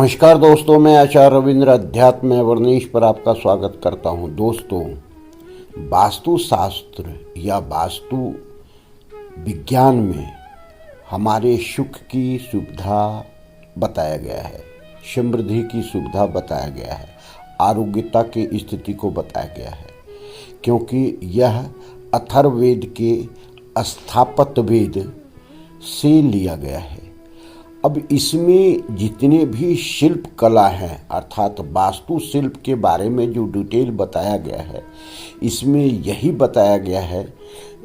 नमस्कार दोस्तों, मैं आचार्य रविंद्र अध्यात्म वर्णेश पर आपका स्वागत करता हूं। दोस्तों, वास्तुशास्त्र या वास्तु विज्ञान में हमारे सुख की सुविधा बताया गया है, समृद्धि की सुविधा बताया गया है, आरोग्यता की स्थिति को बताया गया है, क्योंकि यह अथर्ववेद के स्थापत्य वेद से लिया गया है। अब इसमें जितने भी शिल्प कला हैं, अर्थात वास्तु शिल्प के बारे में जो डिटेल बताया गया है, इसमें यही बताया गया है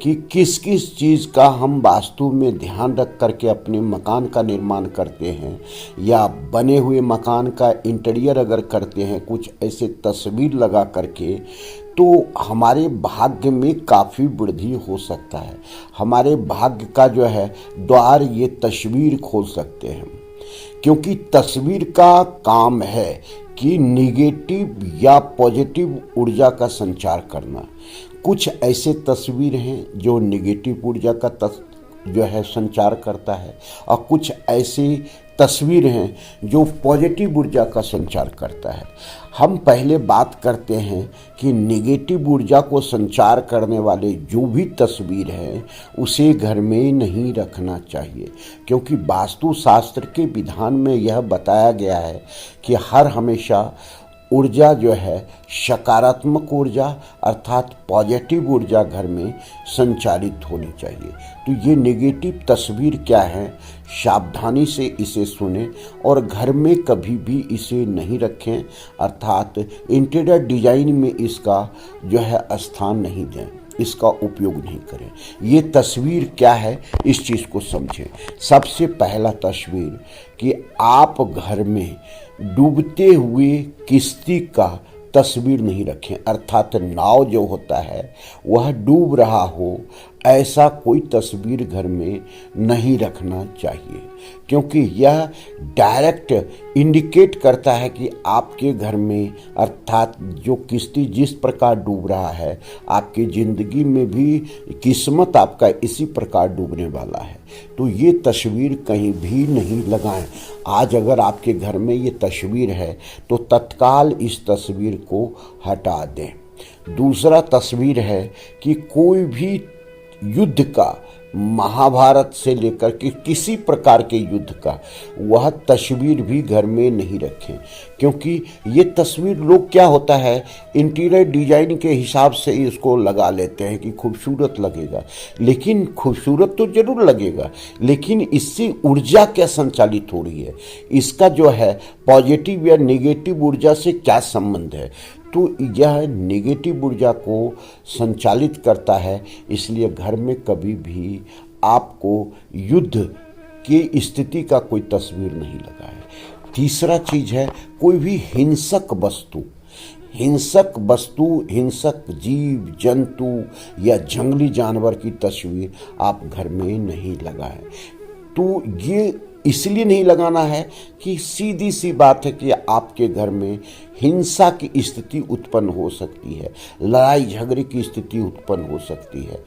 कि किस किस चीज़ का हम वास्तु में ध्यान रख करके अपने मकान का निर्माण करते हैं, या बने हुए मकान का इंटीरियर अगर करते हैं कुछ ऐसे तस्वीर लगा करके, तो हमारे भाग्य में काफ़ी वृद्धि हो सकता है। हमारे भाग्य का जो है द्वार ये तस्वीर खोल सकते हैं, क्योंकि तस्वीर का काम है कि निगेटिव या पॉजिटिव ऊर्जा का संचार करना। कुछ ऐसे तस्वीर हैं जो निगेटिव ऊर्जा का जो है संचार करता है, और कुछ ऐसी तस्वीर हैं जो पॉजिटिव ऊर्जा का संचार करता है। हम पहले बात करते हैं कि निगेटिव ऊर्जा को संचार करने वाले जो भी तस्वीर है उसे घर में नहीं रखना चाहिए, क्योंकि वास्तुशास्त्र के विधान में यह बताया गया है कि हर हमेशा ऊर्जा जो है सकारात्मक ऊर्जा अर्थात पॉजिटिव ऊर्जा घर में संचारित होनी चाहिए। तो ये नेगेटिव तस्वीर क्या है, सावधानी से इसे सुने और घर में कभी भी इसे नहीं रखें, अर्थात इंटीरियर डिजाइन में इसका जो है स्थान नहीं दें, इसका उपयोग नहीं करें। ये तस्वीर क्या है, इस चीज़ को समझें। सबसे पहला तस्वीर कि आप घर में डूबते हुए किश्ती का तस्वीर नहीं रखें, अर्थात नाव जो होता है वह डूब रहा हो, ऐसा कोई तस्वीर घर में नहीं रखना चाहिए, क्योंकि यह डायरेक्ट इंडिकेट करता है कि आपके घर में अर्थात जो किश्ती जिस प्रकार डूब रहा है, आपकी ज़िंदगी में भी किस्मत आपका इसी प्रकार डूबने वाला है। तो ये तस्वीर कहीं भी नहीं लगाएं। आज अगर आपके घर में ये तस्वीर है तो तत्काल इस तस्वीर को हटा दें। दूसरा तस्वीर है कि कोई भी युद्ध का, महाभारत से लेकर के किसी प्रकार के युद्ध का, वह तस्वीर भी घर में नहीं रखें, क्योंकि ये तस्वीर लोग क्या होता है इंटीरियर डिजाइन के हिसाब से इसको लगा लेते हैं कि खूबसूरत लगेगा, लेकिन खूबसूरत तो जरूर लगेगा, लेकिन इससे ऊर्जा क्या संचालित हो रही है, इसका जो है पॉजिटिव या नेगेटिव ऊर्जा से क्या संबंध है। तो यह नेगेटिव ऊर्जा को संचालित करता है, इसलिए घर में कभी भी आपको युद्ध की स्थिति का कोई तस्वीर नहीं लगाए। तीसरा चीज़ है कोई भी हिंसक वस्तु, हिंसक जीव जंतु या जंगली जानवर की तस्वीर आप घर में नहीं लगाएं। तो ये इसलिए नहीं लगाना है कि सीधी सी बात है कि आपके घर में हिंसा की स्थिति उत्पन्न हो सकती है, लड़ाई झगड़े की स्थिति उत्पन्न हो सकती है,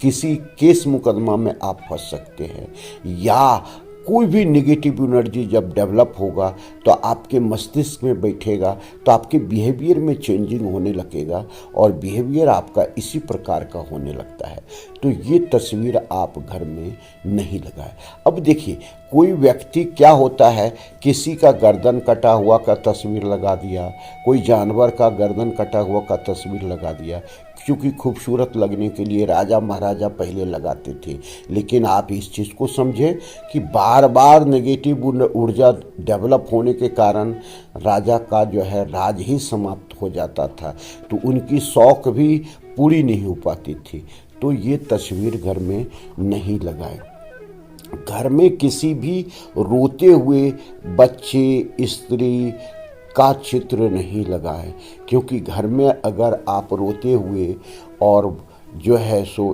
किसी केस मुकदमा में आप फंस सकते हैं, या कोई भी नेगेटिव एनर्जी जब डेवलप होगा तो आपके मस्तिष्क में बैठेगा तो आपके बिहेवियर में चेंजिंग होने लगेगा, और बिहेवियर आपका इसी प्रकार का होने लगता है। तो ये तस्वीर आप घर में नहीं लगाए। अब देखिए, कोई व्यक्ति क्या होता है, किसी का गर्दन कटा हुआ का तस्वीर लगा दिया, कोई जानवर का गर्दन कटा हुआ का तस्वीर लगा दिया, क्योंकि खूबसूरत लगने के लिए राजा महाराजा पहले लगाते थे। लेकिन आप इस चीज़ को समझें कि बार बार नेगेटिव ऊर्जा डेवलप होने के कारण राजा का जो है राज ही समाप्त हो जाता था, तो उनकी शौक भी पूरी नहीं हो पाती थी। तो ये तस्वीर घर में नहीं लगाएं। घर में किसी भी रोते हुए बच्चे, स्त्री का चित्र नहीं लगाएं, क्योंकि घर में अगर आप रोते हुए और जो है सो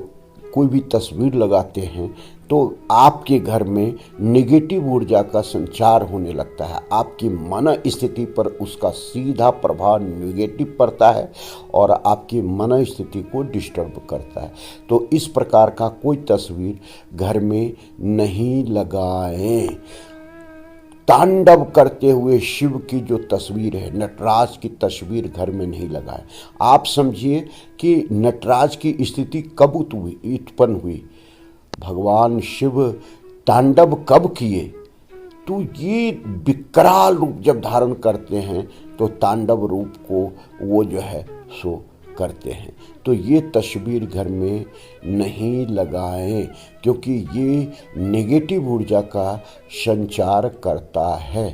कोई भी तस्वीर लगाते हैं तो आपके घर में नेगेटिव ऊर्जा का संचार होने लगता है, आपकी मन स्थिति पर उसका सीधा प्रभाव नेगेटिव पड़ता है और आपकी मन स्थिति को डिस्टर्ब करता है। तो इस प्रकार का कोई तस्वीर घर में नहीं लगाएं। तांडव करते हुए शिव की जो तस्वीर है, नटराज की तस्वीर घर में नहीं लगाएं। आप समझिए कि नटराज की स्थिति कब उत्पन्न हुई, भगवान शिव तांडव कब किए, तो ये विकराल रूप जब धारण करते हैं तो तांडव रूप को वो जो है सो करते हैं। तो ये तस्वीर घर में नहीं लगाएं, क्योंकि ये नेगेटिव ऊर्जा का संचार करता है।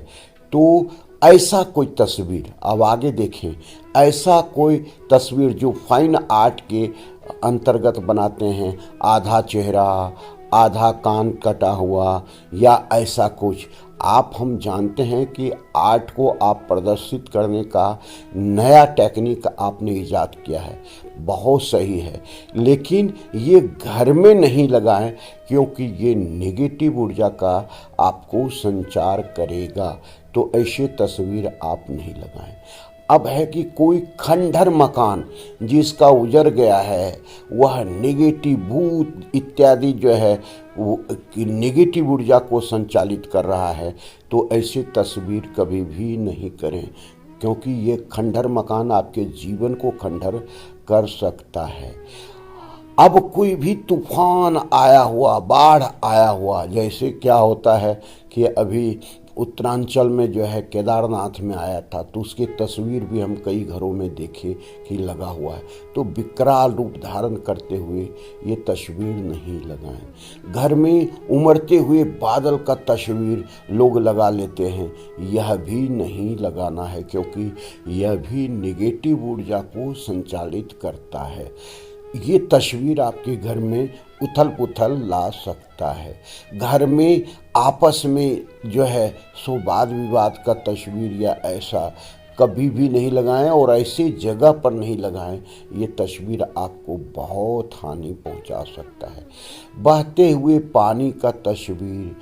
तो ऐसा कोई तस्वीर, अब आगे देखें, ऐसा कोई तस्वीर जो फाइन आर्ट के अंतर्गत बनाते हैं, आधा चेहरा, आधा कान कटा हुआ या ऐसा कुछ, आप हम जानते हैं कि आर्ट को आप प्रदर्शित करने का नया टेक्निक आपने ईजाद किया है, बहुत सही है, लेकिन ये घर में नहीं लगाएं, क्योंकि ये नेगेटिव ऊर्जा का आपको संचार करेगा। तो ऐसे तस्वीर आप नहीं लगाएं। अब है कि कोई खंडहर मकान जिसका उजड़ गया है, वह नेगेटिव भूत इत्यादि जो है वो नेगेटिव ऊर्जा को संचालित कर रहा है, तो ऐसी तस्वीर कभी भी नहीं करें, क्योंकि ये खंडहर मकान आपके जीवन को खंडहर कर सकता है। अब कोई भी तूफान आया हुआ, बाढ़ आया हुआ, जैसे क्या होता है कि अभी उत्तरांचल में जो है केदारनाथ में आया था, तो उसकी तस्वीर भी हम कई घरों में देखे कि लगा हुआ है। तो विकराल रूप धारण करते हुए ये तस्वीर नहीं लगाएं। घर में उमड़ते हुए बादल का तस्वीर लोग लगा लेते हैं, यह भी नहीं लगाना है, क्योंकि यह भी नेगेटिव ऊर्जा को संचालित करता है। ये तस्वीर आपके घर में उथल पुथल ला सकता है। घर में आपस में जो है सो वाद विवाद का तस्वीर या ऐसा कभी भी नहीं लगाएं, और ऐसी जगह पर नहीं लगाएं, ये तस्वीर आपको बहुत हानि पहुंचा सकता है। बहते हुए पानी का तस्वीर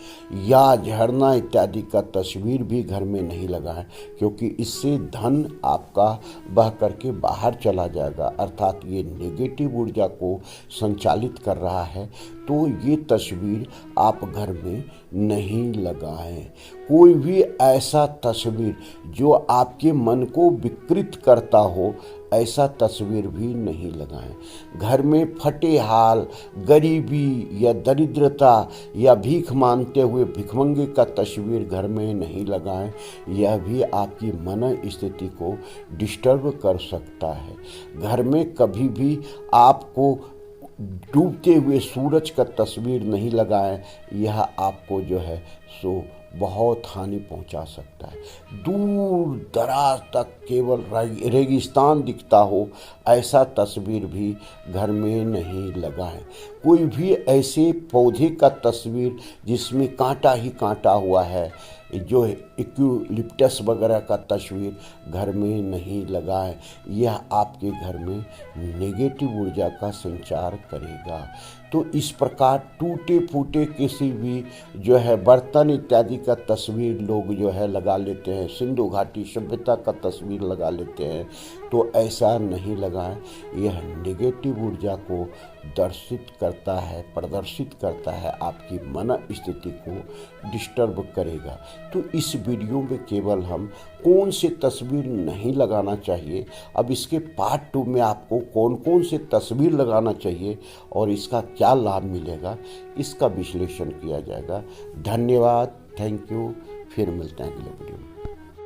या झरना इत्यादि का तस्वीर भी घर में नहीं लगाएं, क्योंकि इससे धन आपका बह करके बाहर चला जाएगा, अर्थात ये नेगेटिव ऊर्जा को संचालित कर रहा है। तो ये तस्वीर आप घर में नहीं लगाएं। कोई भी ऐसा तस्वीर जो आपके मन को विकृत करता हो, ऐसा तस्वीर भी नहीं लगाएं। घर में फटे हाल, गरीबी या दरिद्रता या भीख मांगते हुए भिखमंगे का तस्वीर घर में नहीं लगाएं, यह भी आपकी मन स्थिति को डिस्टर्ब कर सकता है। घर में कभी भी आपको डूबते हुए सूरज का तस्वीर नहीं लगाएं, यह आपको जो है सो बहुत हानि पहुंचा सकता है। दूर दराज तक केवल रेगिस्तान दिखता हो, ऐसा तस्वीर भी घर में नहीं लगाएं। कोई भी ऐसे पौधे का तस्वीर जिसमें कांटा ही कांटा हुआ है, जो इक्यूलिप्टस वगैरह का तस्वीर घर में नहीं लगाएं, यह आपके घर में नेगेटिव ऊर्जा का संचार करेगा। तो इस प्रकार टूटे फूटे किसी भी जो है बर्तन इत्यादि का तस्वीर लोग जो है लगा लेते हैं, सिंधु घाटी सभ्यता का तस्वीर लगा लेते हैं, तो ऐसा नहीं लगाएं, यह नेगेटिव ऊर्जा को दर्शित करता है, प्रदर्शित करता है, आपकी मन स्थिति को डिस्टर्ब करेगा। तो इस वीडियो में केवल हम कौन से तस्वीर नहीं लगाना चाहिए, अब इसके पार्ट 2 में आपको कौन कौन से तस्वीर लगाना चाहिए और इसका क्या लाभ मिलेगा, इसका विश्लेषण किया जाएगा। धन्यवाद, थैंक यू, फिर मिलते हैं अगले वीडियो में।